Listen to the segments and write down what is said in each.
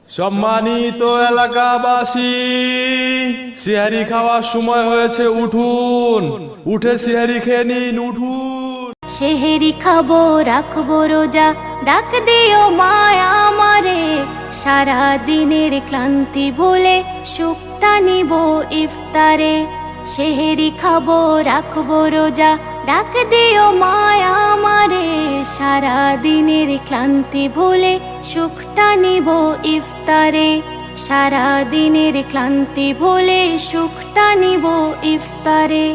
সম্মানিত এলাকাবাসী, সিহারি খাওয়ার সময় হয়েছে, উঠুন, উঠে সিহারি খেয়ে নিন, উঠুন। সেহেরি খাবো, রাখবো রোজা, ডাক দিও মায়া আমারে, সারা দিনের ক্লান্তি ভুলে সুখটা নিব ইফতারে। সেহেরি খাবো, রাখবো রোজা, ডাক দিও মায়া আমারে, সারা দিনের ক্লান্তি ভুলে সুখটা নিব ইফতারে। সারা দিনের ক্লান্তি ভুলে সুখটা নিব ইফতারে।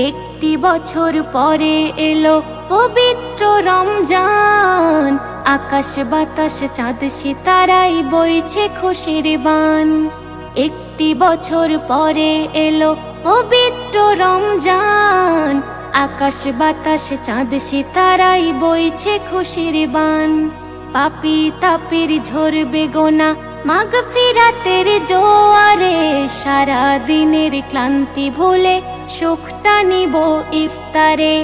একটি বছর পরে এলো পবিত্র রমজান, আকাশ বাতাস চাঁদ সিতারাই বইছে খুশির বান। একটি বছর পরে এলো পবিত্র রমজান, আকাশ বাতাস চাঁদ সিতারাই বইছে খুশির বান। পাপী তাপির ঝরবে গোনা মাগফিরাতের জোয়ারে, সারা দিনের ক্লান্তি ভুলে সুখটা নিব ইফতারে।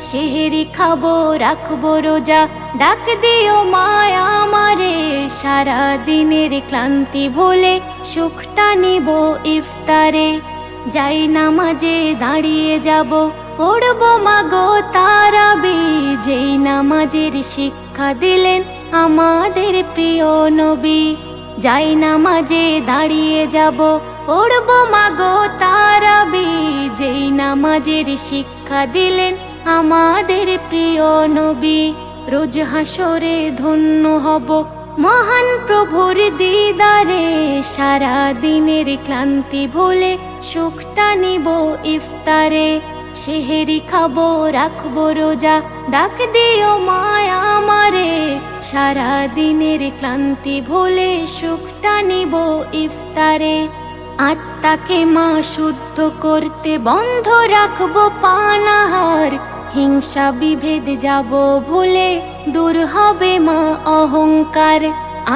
সেহেরি খাবো, রাখবো রোজা, ডাক দিও মায়া আমারে, সারা দিনের ক্লান্তি ভুলে সুখটা নিব ইফতারে। যাই নামাজে দাঁড়িয়ে যাব, পড়বো মাগো তারাবি, যেই নামাজের শিক্ষা দিলেন আমাদের প্রিয় নবী। যাই নামাজে দাঁড়িয়ে যাব, পড়বো মাগো তারাবি, যেই নামাজের শিক্ষা দিলেন আমাদের প্রিয় নবী। রোজ হাসরে ধন্য হব মহান প্রভুর দিদারে, সারা দিনের ক্লান্তি ভুলে সুখটা নিব ইফতারে। সেহেরি খাবো, রাখবো রোজা, ডাক দিও মায়া আমারে, সারা দিনের ক্লান্তি ভুলে সুখটা নিব ইফতারে। আত্মাকে মা শুদ্ধ করতে বন্ধ রাখবো পানাহার, হিংসা বিভেদ যাব ভুলে দূর হবে মা অহংকার।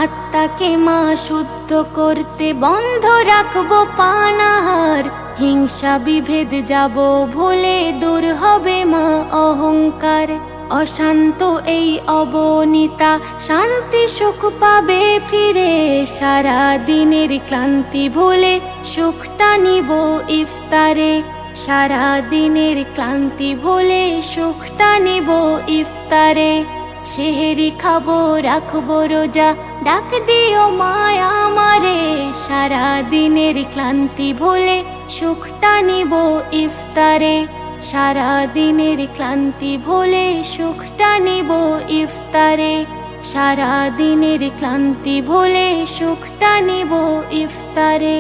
আত্মাকে মা শুদ্ধ করতে বন্ধ রাখবো পানাহার, হিংসা বিভেদ যাব ভুলে দূর হবে মা অহংকার। অশান্ত এই অবনীতা শান্তি সুখ পাবে ফিরে, সারা দিনের ক্লান্তি ভুলে সুখটা নিব ইফতারে। সারা দিনের ক্লান্তি ভুলে সুখটা নিব ইফতারে। সেহেরি খাবো, রাখবো রোজা, ডাক দিও মায়া আমারে, সারা দিনের ক্লান্তি ভুলে সুখটা নিব ইফতারে। সারা দিনের ক্লান্তি ভুলে সুখটা নিব ইফতারে। সারা দিনের ক্লান্তি ভুলে সুখটা নিব ইফতারে।